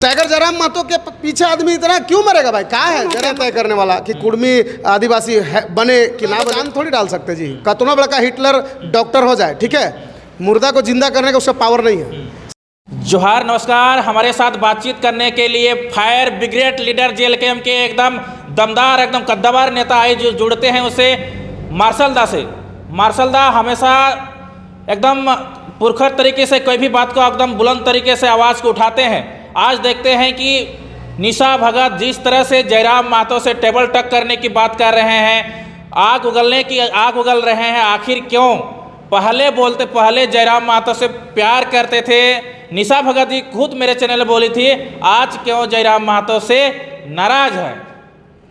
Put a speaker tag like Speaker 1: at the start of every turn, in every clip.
Speaker 1: Tiger Jairam Mahato के पीछे आदमी इतना क्यों मरेगा भाई? कहाँ है जरा तय करने वाला कि कुर्मी आदिवासी बने कि ना बने? जान थोड़ी डाल सकते जी। कतना बड़ा का हिटलर डॉक्टर हो जाए, ठीक है, मुर्दा को जिंदा करने का उसका पावर नहीं है।
Speaker 2: जोहार, नमस्कार। हमारे साथ बातचीत करने के लिए फायर ब्रिगेड लीडर जेएलकेएम के एकदम दमदार, एकदम कद्दावर नेता आए जो जुड़ते हैं उससे मार्शल दा से। मार्शल दा हमेशा एकदम पुरखर तरीके से कोई भी बात को एकदम बुलंद तरीके से आवाज़ को उठाते हैं। आज देखते हैं कि निशा भगत जिस तरह से जयराम महतो से टेबल टक करने की बात कर रहे हैं, आग उगल रहे हैं। आखिर क्यों? पहले जयराम महतो से प्यार करते थे। निशा भगत जी खुद मेरे चैनल बोली थी, आज क्यों जयराम महतो से नाराज है,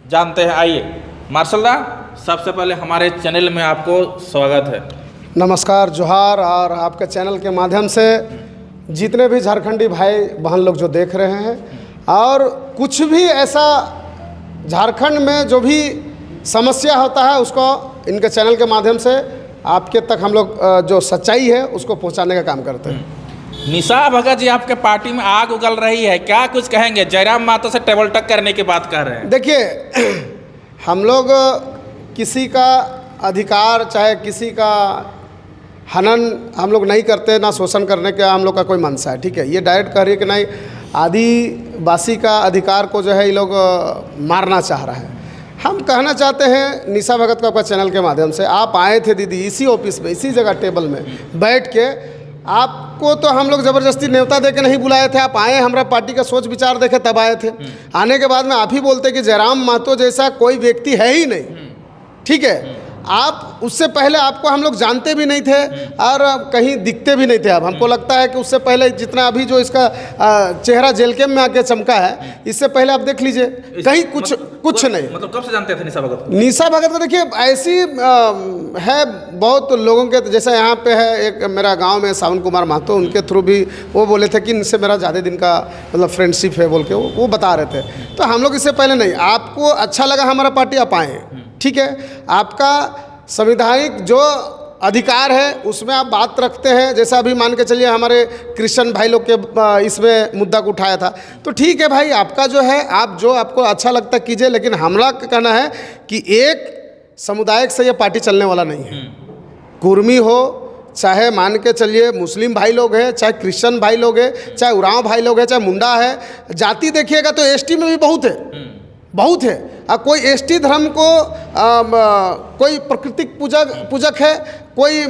Speaker 2: जानते हैं। आइए मार्शल दा, सबसे पहले हमारे चैनल में आपको स्वागत है।
Speaker 1: नमस्कार, जोहार। और आपके चैनल के माध्यम से जितने भी झारखंडी भाई बहन लोग जो देख रहे हैं, और कुछ भी ऐसा झारखंड में जो भी समस्या होता है उसको इनके चैनल के माध्यम से आपके तक हम लोग जो सच्चाई है उसको पहुंचाने का काम करते हैं।
Speaker 2: निशा भगत जी, आपके पार्टी में आग उगल रही है, क्या कुछ कहेंगे? जयराम महतो से टेबल टक करने की बात कर रहे हैं।
Speaker 1: देखिए, हम लोग किसी का अधिकार चाहे किसी का हनन हम लोग नहीं करते, ना शोषण करने का हम लोग का कोई मंशा है, ठीक है। ये डायरेक्ट कह रही है कि नहीं, आदिवासी का अधिकार को जो है ये लोग मारना चाह रहा है। हम कहना चाहते हैं निशा भगत को आपका चैनल के माध्यम से, आप आए थे दीदी इसी ऑफिस में, इसी जगह टेबल में बैठ के, आपको तो हम लोग ज़बरदस्ती न्योता दे के नहीं बुलाए थे। आप आए, हमारा पार्टी का सोच विचार देखे तब आए थे। आने के बाद में आप ही बोलते कि जयराम महतो जैसा कोई व्यक्ति है ही नहीं, ठीक है। आप उससे पहले आपको हम लोग जानते भी नहीं थे और कहीं दिखते भी नहीं थे। अब हमको लगता है कि उससे पहले जितना अभी जो इसका चेहरा जेएलकेएम में आके चमका है, इससे पहले आप देख लीजिए कहीं कुछ नहीं।
Speaker 2: मतलब कब से जानते थे निशा भगत?
Speaker 1: निशा भगत को देखिए ऐसी है बहुत लोगों के, जैसे यहाँ पे है एक मेरा गांव में सावन कुमार महतो, उनके थ्रू भी वो बोले थे कि इनसे मेरा ज़्यादा दिन का मतलब फ्रेंडशिप है बोल के वो बता रहे थे। तो हम लोग इससे पहले नहीं, आपको अच्छा लगा हमारा पार्टी, आप आए, ठीक है। आपका संवैधानिक जो अधिकार है उसमें आप बात रखते हैं। जैसा अभी मान के चलिए हमारे क्रिश्चियन भाई लोग के इसमें मुद्दा को उठाया था, तो ठीक है भाई, आपका जो है आप जो आपको अच्छा लगता कीजिए, लेकिन हमारा कहना है कि एक समुदाय से ये पार्टी चलने वाला नहीं है। कुर्मी हो, चाहे मान के चलिए मुस्लिम भाई लोग हैं, चाहे क्रिश्चियन भाई लोग हैं, चाहे उरांव भाई लोग हैं, चाहे मुंडा है, जाति देखिएगा तो एसटी में भी बहुत है, बहुत है। कोई एसटी धर्म को कोई प्राकृतिक पूजक है, कोई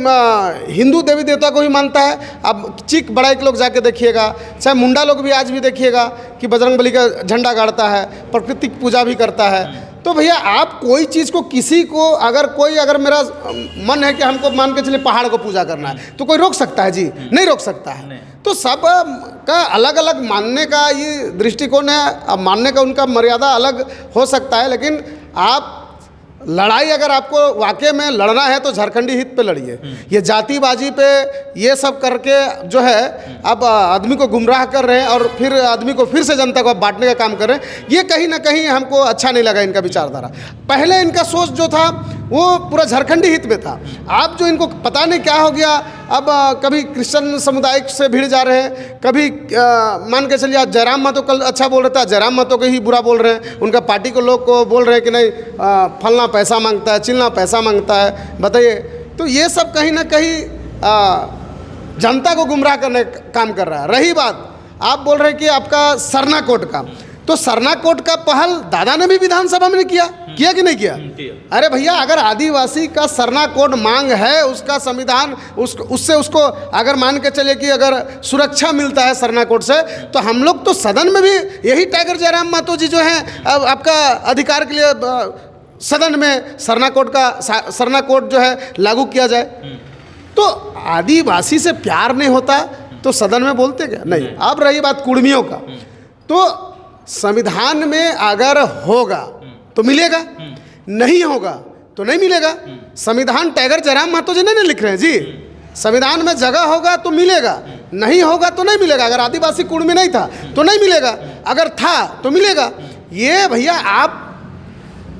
Speaker 1: हिंदू देवी देवता को भी मानता है। अब चीक बड़ाई के लोग जाके देखिएगा, चाहे मुंडा लोग भी आज भी देखिएगा कि बजरंगबली का झंडा गाड़ता है, प्राकृतिक पूजा भी करता है। तो भैया आप कोई चीज़ को, किसी को अगर मेरा मन है कि हमको मान के चलिए पहाड़ को पूजा करना है, तो कोई रोक सकता है जी? नहीं रोक सकता है। तो सब का अलग अलग मानने का ये दृष्टिकोण है, अब मानने का उनका मर्यादा अलग हो सकता है, लेकिन आप लड़ाई अगर आपको वाकई में लड़ना है तो झारखंडी हित पे लड़िए। ये जातिबाजी पे ये सब करके जो है अब आदमी को गुमराह कर रहे हैं और फिर आदमी को फिर से जनता को बांटने का काम कर रहे हैं। ये कहीं ना कहीं हमको अच्छा नहीं लगा इनका विचारधारा। पहले इनका सोच जो था वो पूरा झारखंडी हित में था। आप जो इनको पता नहीं क्या हो गया, अब कभी क्रिश्चियन समुदाय से भिड़ जा रहे हैं, कभी मान के चलिए जयराम महतो कल अच्छा बोल रहा था, जयराम महतो को ही बुरा बोल रहे हैं। उनका पार्टी को लोग को बोल रहे हैं कि नहीं फलना पैसा मांगता है, चिलना पैसा मांगता है। बताइए, तो ये सब कहीं ना कहीं जनता को गुमराह करने का काम कर रहा है। रही बात आप बोल रहे हैं कि आपका सरना कोड का, तो सरना कोड का पहल दादा ने भी विधानसभा में किया कि नहीं किया? अरे भैया, अगर आदिवासी का सरना कोड मांग है, उसका संविधान उससे उसको अगर मान के चले कि अगर सुरक्षा मिलता है सरना कोड से, तो हम लोग तो सदन में भी यही टाइगर जयराम महतो जी जो हैं आपका अधिकार के लिए सदन में सरना कोड जो है लागू किया जाए। तो आदिवासी से प्यार नहीं होता तो सदन में बोलते क्या? नहीं। अब रही बात कुर्मियों का, तो संविधान में अगर होगा तो मिलेगा, नहीं होगा तो नहीं मिलेगा। संविधान टाइगर जयराम महतो जी नहीं लिख रहे हैं जी। संविधान में जगह होगा तो मिलेगा, नहीं होगा तो नहीं मिलेगा। अगर आदिवासी कुर्मी नहीं था तो नहीं मिलेगा, अगर था तो मिलेगा। ये भैया आप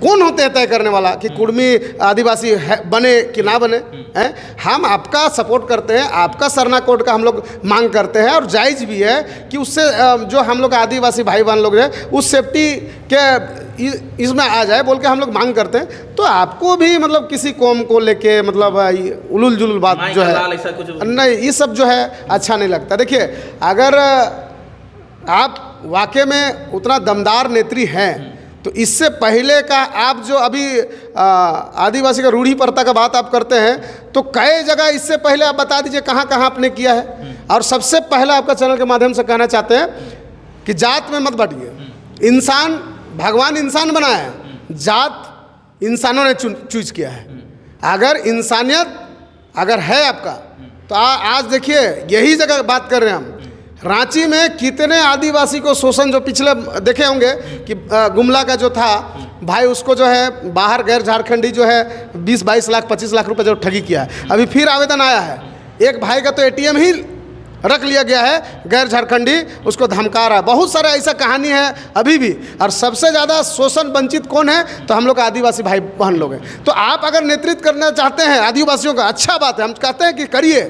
Speaker 1: कौन होते हैं तय करने वाला कि कुर्मी आदिवासी है बने कि ना बने हैं? हम आपका सपोर्ट करते हैं, आपका सरना कोड का हम लोग मांग करते हैं और जायज़ भी है कि उससे जो हम लोग आदिवासी भाई बहन लोग हैं उस सेफ्टी के इसमें आ जाए बोल के हम लोग मांग करते हैं। तो आपको भी मतलब किसी कौम को लेके मतलब उलूल जुलूल बात जो है नहीं, ये सब जो है अच्छा नहीं लगता। देखिए, अगर आप वाकई में उतना दमदार नेत्री हैं तो इससे पहले का आप जो अभी आदिवासी का रूढ़ी प्रथा का बात आप करते हैं तो कई जगह इससे पहले आप बता दीजिए कहाँ कहाँ आपने किया है। और सबसे पहला आपका चैनल के माध्यम से कहना चाहते हैं कि जात में मत बांटिए। इंसान भगवान इंसान बनाया है, जात इंसानों ने चूज किया है। अगर इंसानियत अगर है आपका तो आज देखिए यही जगह बात कर रहे हैं हम। रांची में कितने आदिवासी को शोषण जो पिछले देखे होंगे कि गुमला का जो था भाई, उसको जो है बाहर गैर झारखंडी जो है 20-22 लाख 25 लाख रुपए जो ठगी किया है। अभी फिर आवेदन आया है, एक भाई का तो एटीएम ही रख लिया गया है गैर झारखंडी, उसको धमका रहा है। बहुत सारा ऐसा कहानी है अभी भी। और सबसे ज़्यादा शोषण वंचित कौन है तो हम लोग आदिवासी भाई बहन लोग हैं। तो आप अगर नेतृत्व करना चाहते हैं आदिवासियों का, अच्छा बात है, हम कहते हैं कि करिए,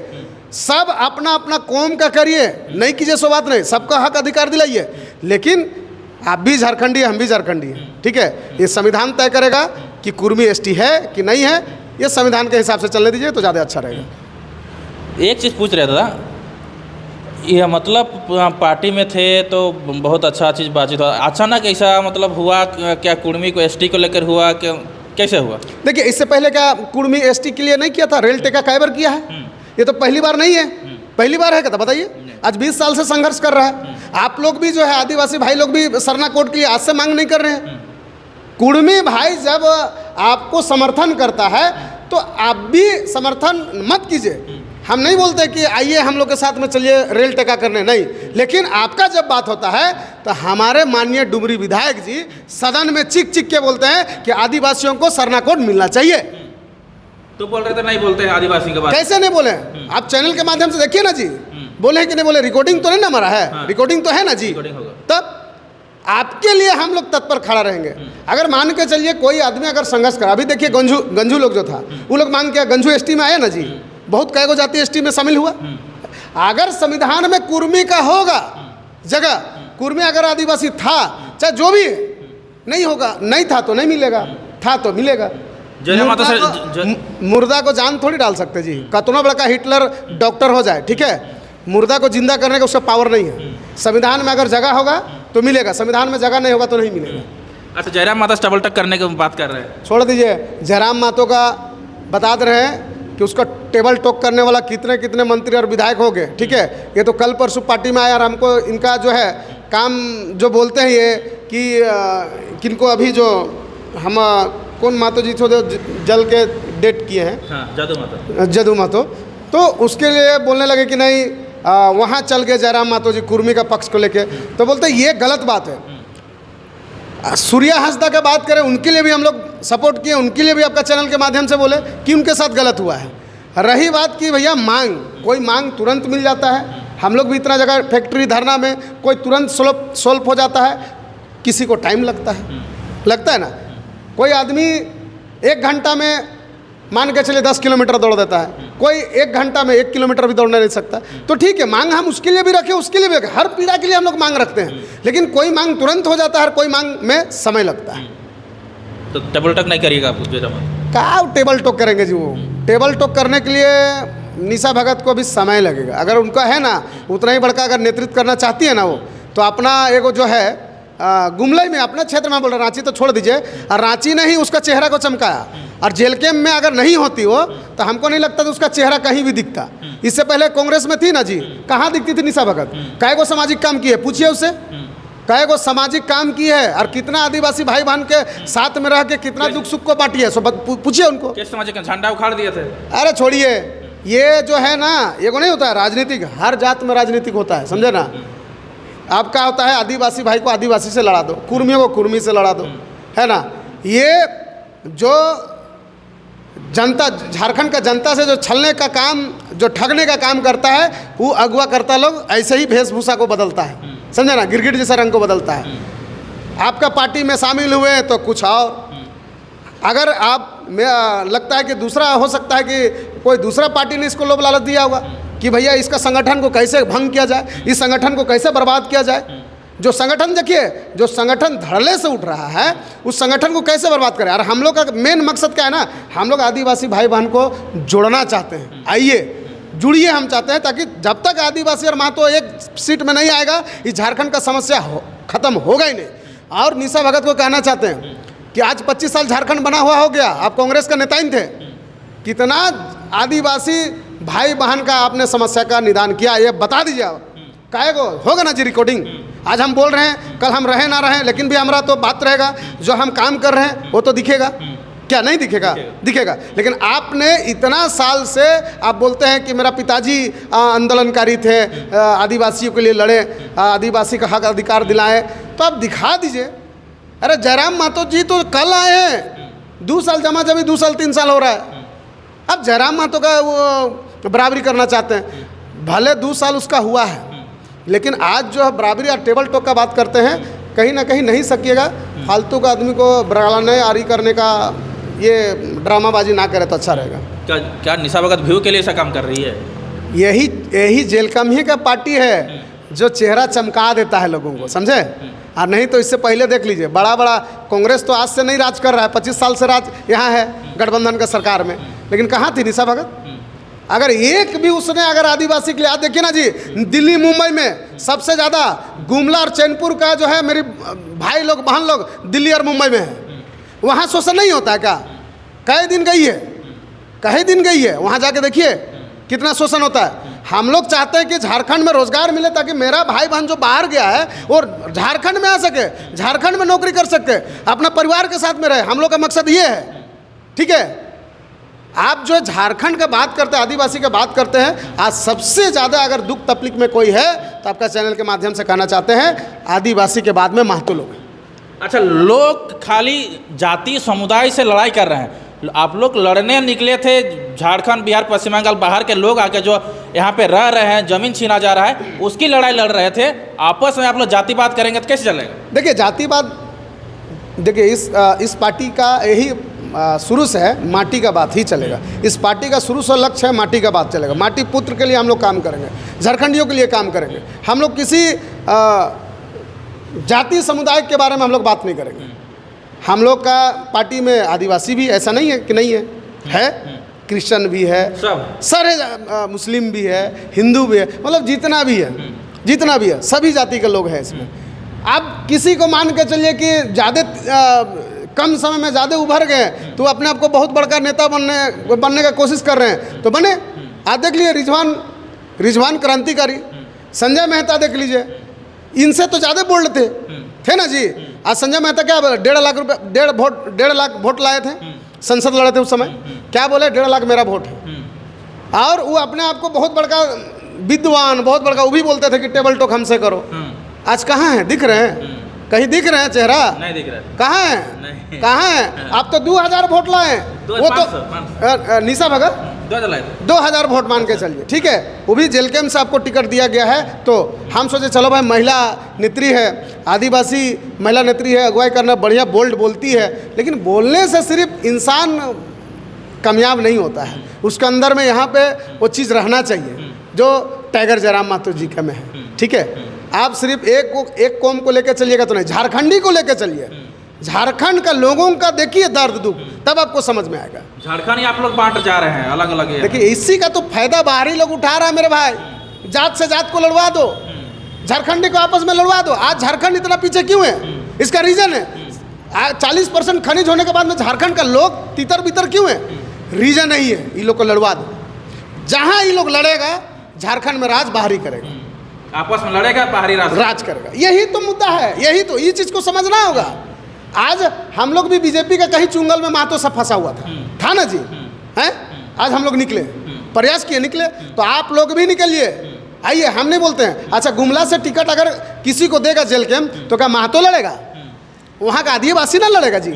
Speaker 1: सब अपना अपना कौम का करिए, नहीं कीजिए सो बात नहीं, सबका हक अधिकार दिलाइए। लेकिन आप भी झारखंडी, हम भी झारखंडी हैं, ठीक है। ये संविधान तय करेगा कि कुर्मी एसटी है कि नहीं है, ये संविधान के हिसाब से चलने दीजिए तो ज़्यादा अच्छा रहेगा।
Speaker 2: एक चीज़ पूछ रहे थे दादा, ये मतलब पार्टी में थे तो बहुत अच्छा चीज़ बातचीत हुआ, अचानक ऐसा मतलब हुआ क्या? कुर्मी को एसटी को लेकर हुआ क्या, कैसे हुआ? देखिए,
Speaker 1: इससे पहले क्या कुर्मी एसटी के लिए नहीं किया था? रेल टेका कई बार किया है, ये तो पहली बार नहीं है। पहली बार है क्या? बताइए। आज 20 साल से संघर्ष कर रहा है। आप लोग भी जो है आदिवासी भाई लोग भी सरना कोड के लिए आज से मांग नहीं कर रहे हैं। कुर्मी भाई जब आपको समर्थन करता है तो आप भी समर्थन मत कीजिए। हम नहीं बोलते कि आइए हम लोग के साथ में चलिए रेल टेका करने, नहीं। लेकिन आपका जब बात होता है तो हमारे माननीय डुमरी विधायक जी सदन में चीख चीख के बोलते हैं कि आदिवासियों को सरना कोड मिलना चाहिए।
Speaker 2: तो बोल रहे थे नहीं बोलते हैं आदिवासी के बारे में।
Speaker 1: कैसे नहीं बोले? आप चैनल के माध्यम से देखिए ना जी, बोले कि नहीं बोले? रिकॉर्डिंग तो नहीं ना हमारा है? हाँ। रिकॉर्डिंग तो है ना जी। तब आपके लिए हम लोग तत्पर खड़ा रहेंगे। अगर मान के चलिए कोई आदमी अगर संघर्ष करा, अभी देखिए गंजू लोग जो था वो लोग मांग के गंजू एसटी में आया ना जी, बहुत कई गो जाति एसटी में शामिल हुआ। अगर संविधान में कुर्मी का होगा जगह, कुर्मी अगर आदिवासी था चाहे जो भी नहीं होगा, नहीं था तो नहीं मिलेगा, था तो मिलेगा। मुर्दा को जान थोड़ी डाल सकते जी, कतना बड़ा का हिटलर डॉक्टर हो जाए, ठीक है, मुर्दा को जिंदा करने का उसका पावर नहीं है। संविधान में अगर जगह होगा तो मिलेगा, संविधान में जगह नहीं होगा तो नहीं मिलेगा।
Speaker 2: अच्छा, जयराम मातो से डबल टक करने की बात कर रहे हैं,
Speaker 1: छोड़ दीजिए। जयराम मातो का बता दे रहे हैं कि उसका टेबल टॉक करने वाला कितने कितने मंत्री और विधायक हो गए, ठीक है। ये तो कल परसों पार्टी में आया और हमको इनका जो है काम जो बोलते हैं ये कि किनको अभी जो हम कौन मातो जी थे जो जल के डेट किए हैं,
Speaker 2: हाँ,
Speaker 1: जदू मातो, तो उसके लिए बोलने लगे कि नहीं वहाँ चल गए जयराम मातो जी कुर्मी का पक्ष को लेके। तो बोलते ये गलत बात है। सूर्या हंसदा की बात करें, उनके लिए भी हम लोग सपोर्ट किए, उनके लिए भी आपका चैनल के माध्यम से बोले कि उनके साथ गलत हुआ है। रही बात कि भैया मांग, कोई मांग तुरंत मिल जाता है। हम लोग भी इतना जगह फैक्ट्री धरना में कोई तुरंत सोल्व हो जाता है, किसी को टाइम लगता है ना। कोई आदमी 1 घंटा में मान के चलिए 10 किलोमीटर दौड़ देता है, कोई 1 घंटा में 1 किलोमीटर भी दौड़ने नहीं सकता। तो ठीक है, मांग हम उसके लिए भी रखें, उसके लिए भी रखें, हर पीड़ा के लिए हम लोग मांग रखते हैं। लेकिन कोई मांग तुरंत हो जाता है, हर कोई मांग में समय लगता है।
Speaker 2: तो टेबल टॉक नहीं करिएगा आप?
Speaker 1: क्या टेबल टॉक करेंगे जी? वो टेबल टॉक करने के लिए निशा भगत को भी समय लगेगा। अगर उनका है ना उतना ही बड़का अगर नेतृत्व करना चाहती है ना वो, तो अपना एगो जो है गुमलाई में अपना क्षेत्र में बोल रहा, रांची तो छोड़ दीजिए, और रांची ने ही उसका चेहरा को चमकाया। और जेल कैम्प में अगर नहीं होती वो तो हमको नहीं लगता तो उसका चेहरा कहीं भी दिखता। इससे पहले कांग्रेस में थी ना जी, कहाँ दिखती थी निशा भगत? कई गो सामाजिक काम किए, पूछिए उससे, कई गो सामाजिक काम की है और कितना आदिवासी भाई बहन के साथ में रह के कितना दुख सुख को बांटी है, सो पूछिए उनको।
Speaker 2: सामाजिक झंडा उखाड़ दिए थे?
Speaker 1: अरे छोड़िए, ये जो है ना ये को नहीं होता है राजनीतिक, हर जात में राजनीतिक होता है, समझे ना। आपका होता है आदिवासी भाई को आदिवासी से लड़ा दो, कुर्मियों को कुर्मी से लड़ा दो, है ना। ये जो जनता, झारखंड का जनता से जो छलने का काम, जो ठगने का काम करता है, वो अगुआ करता लोग ऐसे ही वेशभूषा को बदलता है, समझे ना, गिरगिट जैसा रंग को बदलता है। आपका पार्टी में शामिल हुए तो कुछ और, अगर आप में लगता है कि दूसरा हो सकता है कि कोई दूसरा पार्टी ने इसको लोभ लालच दिया होगा कि भैया इसका संगठन को कैसे भंग किया जाए, इस संगठन को कैसे बर्बाद किया जाए। जो संगठन देखिए, जो संगठन धड़ल्ले से उठ रहा है उस संगठन को कैसे बर्बाद करें। और हम लोग का मेन मकसद क्या है ना, हम लोग आदिवासी भाई बहन को जोड़ना चाहते हैं। आइए जुड़िए, हम चाहते हैं ताकि जब तक आदिवासी और महतो एक सीट में नहीं आएगा इस झारखंड का समस्या खत्म होगा ही नहीं। और निशा भगत को कहना चाहते हैं कि आज 25 साल झारखंड बना हुआ हो गया, आप कांग्रेस का नेता ही थे, कितना आदिवासी भाई बहन का आपने समस्या का निदान किया, ये बता दीजिए। आप कहेगो होगा ना जी रिकॉर्डिंग, आज हम बोल रहे हैं, कल हम रहें ना रहें, लेकिन भी हमारा तो बात रहेगा, जो हम काम कर रहे हैं वो तो दिखेगा। क्या नहीं दिखेगा? दिखेगा। लेकिन आपने इतना साल से आप बोलते हैं कि मेरा पिताजी आंदोलनकारी थे, आदिवासियों के लिए लड़े, आदिवासी का हक अधिकार दिलाए, तो आप दिखा दीजिए। अरे जयराम महतो जी तो कल आए हैं, 2 साल जमा जमी 2 साल 3 साल हो रहा है, अब जयराम महतो का वो बराबरी करना चाहते हैं। भले 2 साल उसका हुआ है, लेकिन आज जो है बराबरी और टेबल टॉक का बात करते हैं, कहीं ना कहीं नहीं सकिएगा। फालतू का आदमी को बरालाने आरी करने का ये ड्रामाबाजी ना करे तो अच्छा रहेगा।
Speaker 2: क्या निशा भगत व्यू के लिए ऐसा काम कर रही है?
Speaker 1: यही जेल कमी का पार्टी है जो चेहरा चमका देता है लोगों को, समझे। और नहीं तो इससे पहले देख लीजिए, बड़ा कांग्रेस तो आज से नहीं राज कर रहा है, 25 साल से राज यहाँ है गठबंधन का सरकार में। लेकिन कहाँ थी निशा भगत? अगर एक भी उसने अगर आदिवासी के लिए, आज देखिए ना जी, दिल्ली मुंबई में सबसे ज़्यादा गुमला और चैनपुर का जो है, मेरी भाई लोग बहन लोग दिल्ली और मुंबई में है, वहाँ शोषण नहीं होता है क्या? कई दिन गई है, वहाँ जाके देखिए कितना शोषण होता है। हम लोग चाहते हैं कि झारखंड में रोजगार मिले ताकि मेरा भाई बहन जो बाहर गया है और झारखंड में आ सके, झारखंड में नौकरी कर सके, अपना परिवार के साथ में रहे। हम लोग का मकसद ये है, ठीक है। आप जो झारखंड का बात करते हैं, आदिवासी का बात करते हैं, आज सबसे ज़्यादा अगर दुख तकलीफ में कोई है तो आपका चैनल के माध्यम से कहना चाहते हैं आदिवासी के बाद में महतो लोग।
Speaker 2: अच्छा, लोग खाली जाति समुदाय से लड़ाई कर रहे हैं, आप लोग लड़ने निकले थे। झारखंड, बिहार, पश्चिम बंगाल बाहर के लोग आके जो यहाँ पे रह रहे हैं, जमीन छीना जा रहा है, उसकी लड़ाई लड़ रहे थे। आपस में आप लोग जातिवाद करेंगे तो कैसे चलेगा?
Speaker 1: देखिए जातिवाद, देखिए इस पार्टी का यही शुरू से है, माटी का बात ही चलेगा। इस पार्टी का शुरू से लक्ष्य है माटी का बात चलेगा। माटी पुत्र के लिए हम लोग काम करेंगे, झारखंडियों के लिए काम करेंगे। हम लोग किसी जाति समुदाय के बारे में हम लोग बात नहीं करेंगे। हम लोग का पार्टी में आदिवासी भी ऐसा नहीं है कि नहीं है, क्रिश्चियन भी है, सारे मुस्लिम भी है, हिंदू भी है, मतलब जितना भी है सभी जाति के लोग हैं इसमें। आप किसी को मान के चलिए कि ज़्यादा कम समय में ज़्यादा उभर गए तो अपने आप को बहुत बड़का नेता बनने का कोशिश कर रहे हैं, तो बने। आप देख लीजिए रिजवान क्रांतिकारी, संजय मेहता देख लीजिए, इनसे तो ज़्यादा बोल्ड थे ना जी। आज संजय मेहता क्या बोले, 1.5 लाख वोट लाए थे, संसद लड़े थे उस समय, क्या बोले, 1.5 लाख मेरा वोट है। और वो अपने आप को बहुत बड़का विद्वान, बहुत बड़का, वो भी बोलते थे कि टेबल टॉक हमसे करो। आज कहाँ है? दिख रहे हैं? कहीं दिख रहे हैं चेहरा? नहीं दिख रहा है। कहाँ है? कहाँ है? आप तो 2000 वोट लाए, वो तो निशा भगत 2000 वोट मान के चलिए, ठीक है। वो भी जेल कैंप से आपको टिकट दिया गया है, तो हम सोचे चलो भाई महिला नेत्री है, आदिवासी महिला नेत्री है, अगुवाई करना बढ़िया, बोल्ड बोलती है। लेकिन बोलने से सिर्फ इंसान कामयाब नहीं होता है, उसके अंदर में यहाँ पे वो चीज़ रहना चाहिए जो टाइगर जयराम महतो जी के में है, ठीक है। आप सिर्फ एक कौम को लेकर चलिएगा तो नहीं, झारखंडी को लेकर चलिए, झारखंड का लोगों का देखिए दर्द दुख, तब आपको समझ में आएगा।
Speaker 2: झारखंड आप लोग बांट जा रहे हैं अलग अलग।
Speaker 1: देखिए इसी का तो फायदा बाहरी लोग उठा रहा है मेरे भाई। जात से जात को लड़वा दो, झारखंडी को आपस में लड़वा दो। आज झारखंड इतना पीछे क्यों है? इसका रीजन है 40% खनिज होने के बाद में झारखंड का लोग तितर बितर क्यों है? रीजन यही है, इन लोग को लड़वा दो। जहाँ ये लोग लड़ेगा झारखंड में राज बाहरी करेगा,
Speaker 2: आपस में लड़ेगा, बाहरी
Speaker 1: राज करेगा। यही तो मुद्दा है, यही तो, ये चीज़ को समझना होगा। आज हम लोग भी बीजेपी का कहीं चुंगल में महतो सब फंसा हुआ था ना जी, हैं? आज हम लोग निकले, प्रयास किए, निकले, तो आप लोग भी निकलिए, आइए। हम नहीं बोलते हैं अच्छा गुमला से टिकट अगर किसी को देगा जेल कैंप तो क्या महतो लड़ेगा? वहाँ का आदिवासी ना लड़ेगा जी।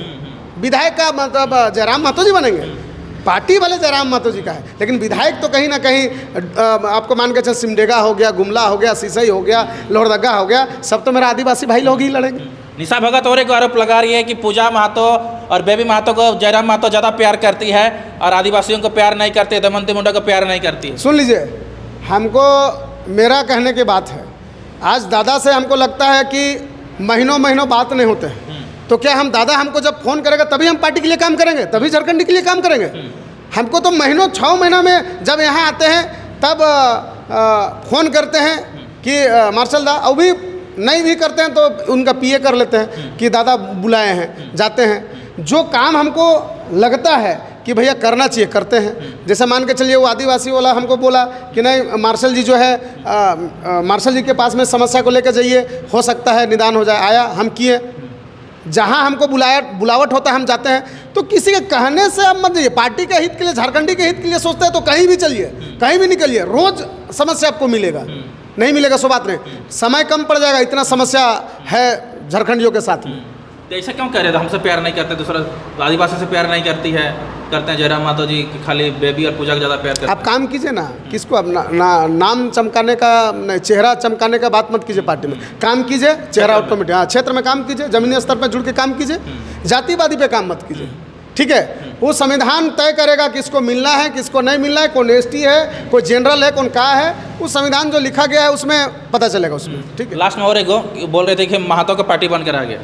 Speaker 1: विधायक का मतलब जयराम महतो जी बनेंगे, पार्टी वाले जयराम महतो जी का है, लेकिन विधायक तो कहीं ना कहीं आपको मान के चल सिमडेगा हो गया, गुमला हो गया, सिसई हो गया, लोहरदगा हो गया, सब तो मेरा आदिवासी भाई लोग ही लड़ेंगे।
Speaker 2: निशा भगत और एक आरोप लगा रही है कि पूजा महतो और बेबी महतो को जयराम महतो ज़्यादा प्यार करती है और आदिवासियों को प्यार नहीं करती है, दमयंती मुंडा को प्यार नहीं करती है।
Speaker 1: सुन लीजिए, हमको मेरा कहने की बात है, आज दादा से हमको लगता है कि महीनों महीनों बात नहीं होते हैं, तो क्या हम दादा हमको जब फ़ोन करेगा तभी हम पार्टी के लिए काम करेंगे, तभी झारखंडी के लिए काम करेंगे? हमको तो महीनों 6 महीना में जब यहाँ आते हैं तब फ़ोन करते हैं कि मार्शल दा, और भी नहीं भी करते हैं तो उनका पीए कर लेते हैं कि दादा बुलाए हैं, जाते हैं। जो काम हमको लगता है कि भैया करना चाहिए करते हैं। जैसे मान के चलिए वो आदिवासी वाला हमको बोला कि नहीं मार्शल जी जो है मार्शल जी के पास में समस्या को लेकर जाइए, हो सकता है निदान हो जाए। आया, हम किए, जहाँ हमको बुलावट होता है हम जाते हैं। तो किसी के कहने से आप मत जाइए, पार्टी के हित के लिए, झारखंडी के हित के लिए सोचते हैं तो कहीं भी चलिए, कहीं भी निकलिए, रोज़ समस्या आपको मिलेगा। नहीं मिलेगा सो बात नहीं, समय कम पड़ जाएगा, इतना समस्या है झारखंडियों के साथ में।
Speaker 2: तो ऐसा क्यों कह रहे थे हमसे प्यार नहीं करते, दूसरा आदिवासी से प्यार नहीं करती है, करते हैं जयराम महतो जी खाली बेबी और पूजा को ज़्यादा प्यार करते हैं।
Speaker 1: आप काम कीजिए ना, किसको अब नाम चमकाने का नहीं, चेहरा चमकाने का बात मत कीजिए। पार्टी में काम कीजिए, चेहरा ऑटोमेटिक, हाँ क्षेत्र में काम कीजिए, जमीनी स्तर पर जुड़ के काम कीजिए, जातिवादी पे काम मत कीजिए, ठीक है? वो संविधान तय करेगा किसको मिलना है किसको नहीं मिलना है, कौन एसटी है, कोई जनरल है, कौन का है, वो संविधान जो लिखा गया है उसमें पता चलेगा उसमें, ठीक है?
Speaker 2: लास्ट में और एक बोल रहे थे कि महतो का पार्टी बन कर आ गया।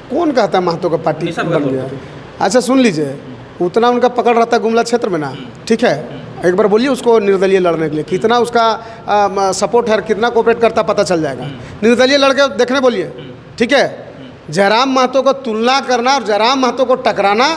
Speaker 1: कौन कहता है महतो का पार्टी बन गया? अच्छा सुन लीजिए, उतना उनका पकड़ रहता है गुमला क्षेत्र में ना, ठीक है? एक बार बोलिए उसको निर्दलीय लड़ने के लिए कितना उसका सपोर्ट है, कितना कोऑपरेट करता पता चल जाएगा। निर्दलीय लड़के देखने बोलिए, ठीक है? जयराम महतो को तुलना करना और जयराम महतो को टकराना,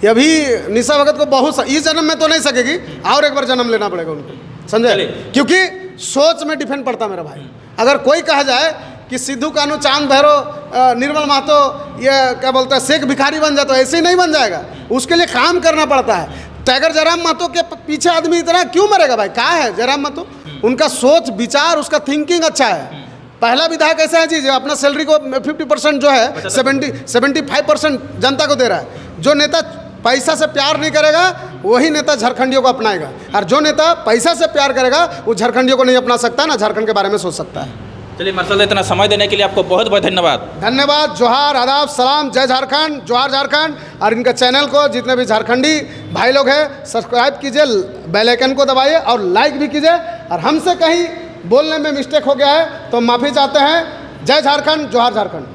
Speaker 1: ये भी निशा भगत को बहुत इस जन्म में तो नहीं सकेगी, और एक बार जन्म लेना पड़ेगा उनको, समझे? क्योंकि सोच में डिफेंड पड़ता मेरा भाई। अगर कोई कहा जाए कि सिद्धू कानू, चांद भैरव, निर्मल महतो, ये क्या बोलता है शेख भिखारी बन जाए, तो ऐसे ही नहीं बन जाएगा, उसके लिए काम करना पड़ता है। टाइगर जयराम महतो के पीछे आदमी इतना क्यों मरेगा भाई? क्या है जयराम महतो? उनका सोच विचार, उसका थिंकिंग अच्छा है। पहला विधायक ऐसा है जी जो अपना सैलरी को 50% जो है 75% जनता को दे रहा है। जो नेता पैसा से प्यार नहीं करेगा वही नेता झारखंडियों को अपनाएगा, और जो नेता पैसा से प्यार करेगा वो झारखंडियों को नहीं अपना सकता, ना झारखंड के बारे में सोच सकता है।
Speaker 2: चलिए मार्शल, इतना समय देने के लिए आपको बहुत बहुत धन्यवाद।
Speaker 1: धन्यवाद, जोहार, आदाब, सलाम, जय झारखंड, जोहार झारखंड। और इनका चैनल को जितने भी झारखंडी भाई लोग हैं सब्सक्राइब कीजिए, बेल आइकन को दबाइए और लाइक भी कीजिए। और हमसे कहीं बोलने में मिस्टेक हो गया है तो माफ़ी चाहते हैं। जय झारखंड, जोहार झारखंड।